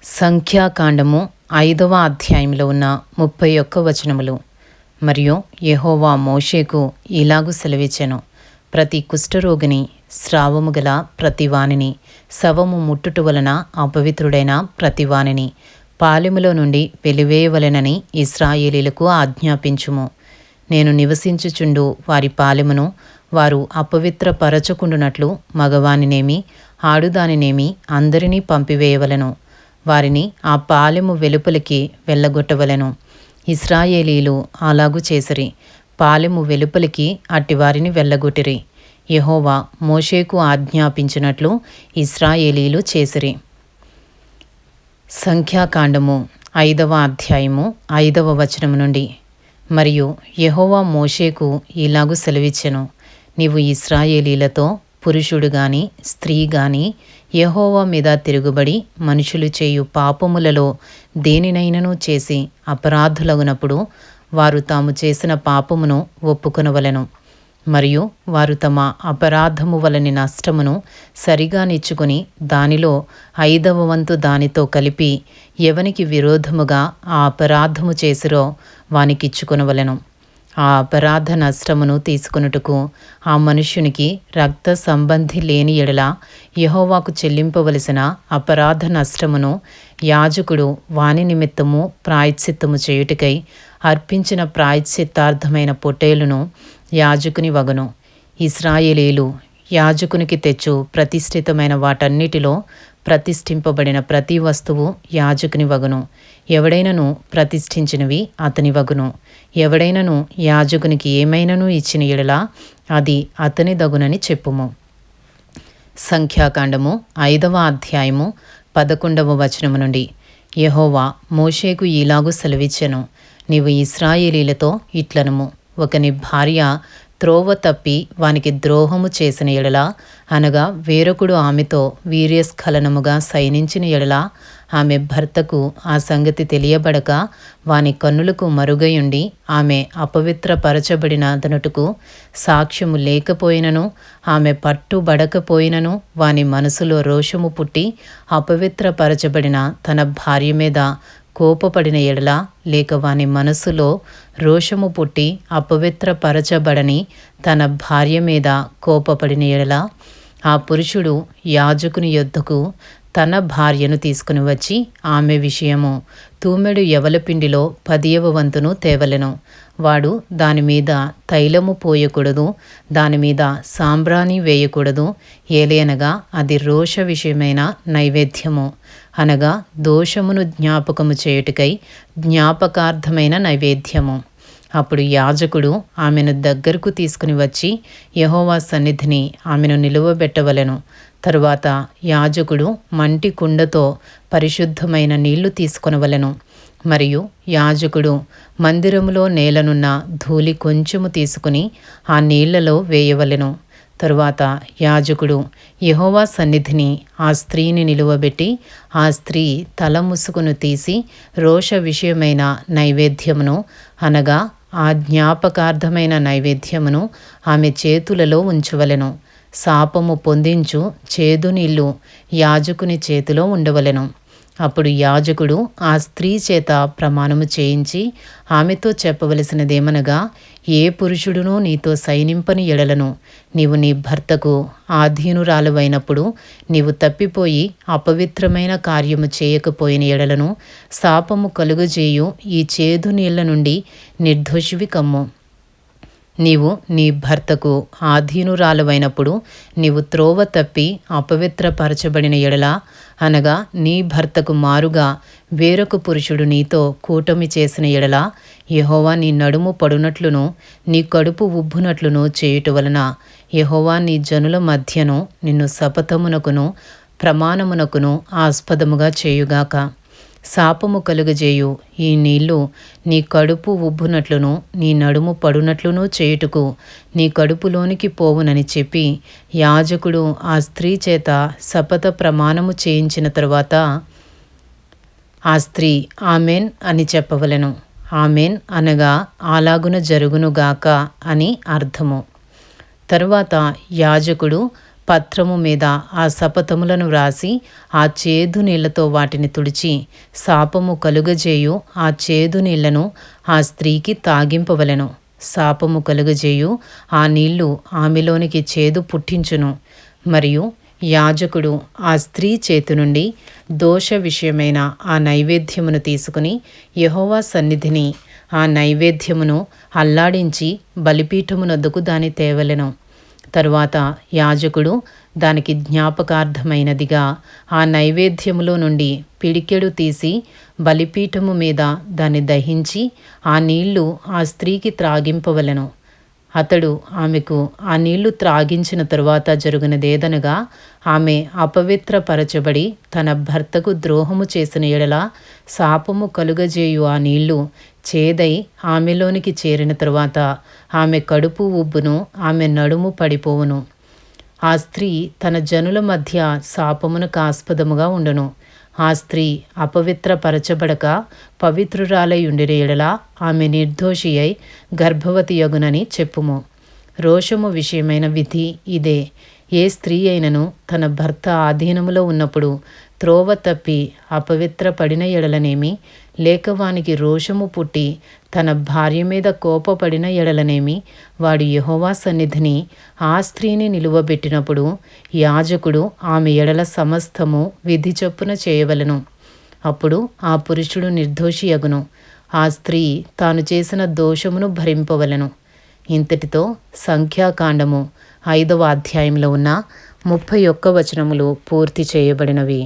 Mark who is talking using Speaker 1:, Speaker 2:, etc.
Speaker 1: సంఖ్యాకాండము 5వ అధ్యాయంలో ఉన్న 31 వచనములు. మరియు యెహోవా మోషేకు ఇలాగు సెలవిచ్చెను, ప్రతి కుష్ఠరోగిని, స్రావము గల ప్రతివానిని, శవము ముట్టుట వలన అపవిత్రుడైన ప్రతివానిని పాలెములో నుండి వెలివేయవలెనని ఇశ్రాయేలీలకు ఆజ్ఞాపించుము. నేను నివసించుచుండు వారి పాలెమును వారు అపవిత్రపరచుకుండునట్లు మగవానినేమి ఆడుదానినేమి అందరినీ పంపివేయవలెను. వారిని ఆ పాలెము వెలుపలికి వెళ్ళగొట్టవలెను. ఇశ్రాయేలీలు అలాగు చేసిరి. పాలెము వెలుపలికి అట్టివారిని వెళ్ళగొట్టిరి. యెహోవా మోషేకు ఆజ్ఞాపించినట్లు ఇశ్రాయేలీలు చేసిరి. సంఖ్యాకాండము 5వ అధ్యాయము 5వ వచనము నుండి. మరియు యెహోవా మోషేకు ఇలాగు సెలవిచ్చెను, నీవు ఇశ్రాయేలీలతో పురుషుడు గాని స్త్రీ గాని యెహోవా మీద తిరుగుబడి మనుషులు చేయు పాపములలో దేనినైనను చేసి అపరాధులగునప్పుడు వారు తాము చేసిన పాపమును ఒప్పుకొనవలెను. మరియు వారు తమ అపరాధము వలని నష్టమును సరిగా నిచ్చుకొని దానిలో 5వ వంతు దానితో కలిపి ఎవనికి విరోధముగా ఆ అపరాధము చేసిరో వానికిచ్చుకొనవలెను. ఆ అపరాధ నష్టమును తీసుకొనుటకు ఆ మనుష్యునికి రక్త సంబంధి లేని ఎడల యెహోవాకు చెల్లింపవలసిన అపరాధ నష్టమును యాజకుడు వాని నిమిత్తము ప్రాయశ్చిత్తము చేయుటకై అర్పించిన ప్రాయశ్చిత్తార్థమైన పొట్టేలును యాజకుని వగును. ఇశ్రాయేలీలు యాజకునికి తెచ్చు ప్రతిష్ఠితమైన వాటన్నిటిలో ప్రతిష్ఠింపబడిన ప్రతి వస్తువు యాజకుని వగును. ఎవడైనను ప్రతిష్ఠించినవి అతని వగును. ఎవడైనను యాజకునికి ఏమైనను ఇచ్చిన ఎడల అది అతని దగునని చెప్పుము. సంఖ్యాకాండము 5వ అధ్యాయము 11వ వచనము నుండి. యెహోవా మోషేకు ఇలాగు సెలవిచ్చెను, నీవు ఇశ్రాయేలీలతో ఇట్లనుము, ఒకని భార్య త్రోవ తప్పి వానికి ద్రోహము చేసిన ఎడల, అనగా వేరొకడు ఆమెతో వీర్యస్ఖలనముగా శయనించిన ఎడల, ఆమె భర్తకు ఆ సంగతి తెలియబడక వాని కన్నులకు మరుగయుండి ఆమె అపవిత్రపరచబడినదనుటకు సాక్ష్యము లేకపోయినను, ఆమె పట్టుబడకపోయినను వాని మనసులో రోషము పుట్టి అపవిత్రపరచబడిన తన భార్య మీద కోపపడిన ఎడల, లేక వాని మనస్సులో రోషము పుట్టి అపవిత్రపరచబడని తన భార్య మీద కోపపడిన ఎడల, ఆ పురుషుడు యాజకుని యొద్దకు తన భార్యను తీసుకుని వచ్చి ఆమె విషయము తూమెడు యవలపిండిలో 10వ వంతును తేవలెను. వాడు దానిమీద తైలము పోయకూడదు, దానిమీద సాంబ్రాణి వేయకూడదు. ఏలయనగా అది రోష విషయమైన నైవేద్యము, అనగా దోషమును జ్ఞాపకము చేయుటకై జ్ఞాపకార్థమైన నైవేద్యము. అప్పుడు యాజకుడు ఆమెను దగ్గరకు తీసుకుని వచ్చి యెహోవా సన్నిధిని ఆమెను నిలువబెట్టవలెను. తరువాత యాజకుడు మంటి కుండతో పరిశుద్ధమైన నీళ్లు తీసుకొనవలెను. మరియు యాజకుడు మందిరములో నేలనున్న ధూళి కొంచెము తీసుకుని ఆ నీళ్లలో వేయవలెను. తరువాత యాజకుడు యెహోవా సన్నిధిని ఆ స్త్రీని నిలువబెట్టి ఆ స్త్రీ తల ముసుగును తీసి రోష విషయమైన నైవేద్యమును, అనగా ఆ జ్ఞాపకార్థమైన నైవేద్యమును ఆమె చేతులలో ఉంచవలెను. శాపము పొందించు చేదు నీళ్లు యాజకుని చేతిలో ఉండవలెను. అప్పుడు యాజకుడు ఆ స్త్రీ చేత ప్రమాణము చేయించి ఆమెతో చెప్పవలసినదేమనగా, ఏ పురుషుడునూ నీతో శయనింపని ఎడలను నీవు నీ భర్తకు ఆధీనురాలువైనప్పుడు నీవు తప్పిపోయి అపవిత్రమైన కార్యము చేయకపోయిన ఎడలను శాపము కలుగజేయు ఈ చేదు నీళ్ల నుండి నిర్దోషివి కమ్ము. నీవు నీ భర్తకు ఆధీనురాలువైనప్పుడు నీవు త్రోవ తప్పి అపవిత్రపరచబడిన ఎడల, అనగా నీ భర్తకు మారుగా వేరొక పురుషుడు నీతో కూటమి చేసిన ఎడల, యెహోవా నీ నడుము పడునట్లును నీ కడుపు ఉబ్బునట్లును చేయుట వలన యెహోవా నీ జనుల మధ్యను నిన్ను శపథమునకును ప్రమాణమునకును ఆస్పదముగా చేయుగాక. శాపము కలుగజేయు ఈ నీళ్లు నీ కడుపు ఉబ్బునట్లును నీ నడుము పడునట్లును చేయుటకు నీ కడుపులోనికి పోవునని చెప్పి యాజకుడు ఆ స్త్రీ చేత శపథ ప్రమాణము చేయించిన తరువాత ఆ స్త్రీ ఆమెన్ అని చెప్పవలెను. ఆమెన్ అనగా అలాగున జరుగునుగాక అని అర్థము. తరువాత యాజకుడు పత్రము మీద ఆ శపథములను వ్రాసి ఆ చేదు నీళ్లతో వాటిని తుడిచి శాపము కలుగజేయు ఆ చేదు నీళ్లను ఆ స్త్రీకి తాగింపవలెను. శాపము కలుగజేయు ఆ నీళ్లు ఆమెలోనికి చేదు పుట్టించును. మరియు యాజకుడు ఆ స్త్రీ చేతి నుండి దోష విషయమైన ఆ నైవేద్యమును తీసుకుని యెహోవా సన్నిధిని ఆ నైవేద్యమును అల్లాడించి బలిపీఠమునొద్దకు దాని తేవలెను. తరువాత యాజకుడు దానికి జ్ఞాపకార్థమైనదిగా ఆ నైవేద్యములో నుండి పిడికెడు తీసి బలిపీఠము మీద దాన్ని దహించి ఆ నీళ్లు ఆ స్త్రీకి త్రాగింపవలెను. అతడు ఆమెకు ఆ నీళ్లు త్రాగించిన తరువాత జరుగునదేదనగా, ఆమె అపవిత్రపరచబడి తన భర్తకు ద్రోహము చేసిన ఎడల శాపము కలుగజేయు ఆ నీళ్లు చేదై ఆమెలోనికి చేరిన తరువాత ఆమె కడుపు ఉబ్బును, ఆమె నడుము పడిపోవును. ఆ స్త్రీ తన జనుల మధ్య శాపమునకు ఆస్పదముగా ఉండును. ఆ స్త్రీ అపవిత్రపరచబడక పవిత్రురాలై ఉండిన ఎడల ఆమె నిర్దోషి అయి గర్భవతి యగునని చెప్పుము. రోషము విషయమైన విధి ఇదే. ఏ స్త్రీ అయినను తన భర్త ఆధీనములో ఉన్నప్పుడు త్రోవ తప్పి అపవిత్రపడిన ఎడలనేమి, లేక వానికి రోషము పుట్టి తన భార్య మీద కోపపడిన ఎడలనేమి, వాడు యెహోవా సన్నిధిని ఆ స్త్రీని నిలువబెట్టినప్పుడు యాజకుడు ఆమె ఎడల సమస్తము విధి చొప్పున చేయవలెను. అప్పుడు ఆ పురుషుడు నిర్దోషి యగును. ఆ స్త్రీ తాను చేసిన దోషమును భరింపవలెను. ఇంతటితో సంఖ్యాకాండము 5వ అధ్యాయంలో ఉన్న 31 వచనములు పూర్తి చేయబడినవి.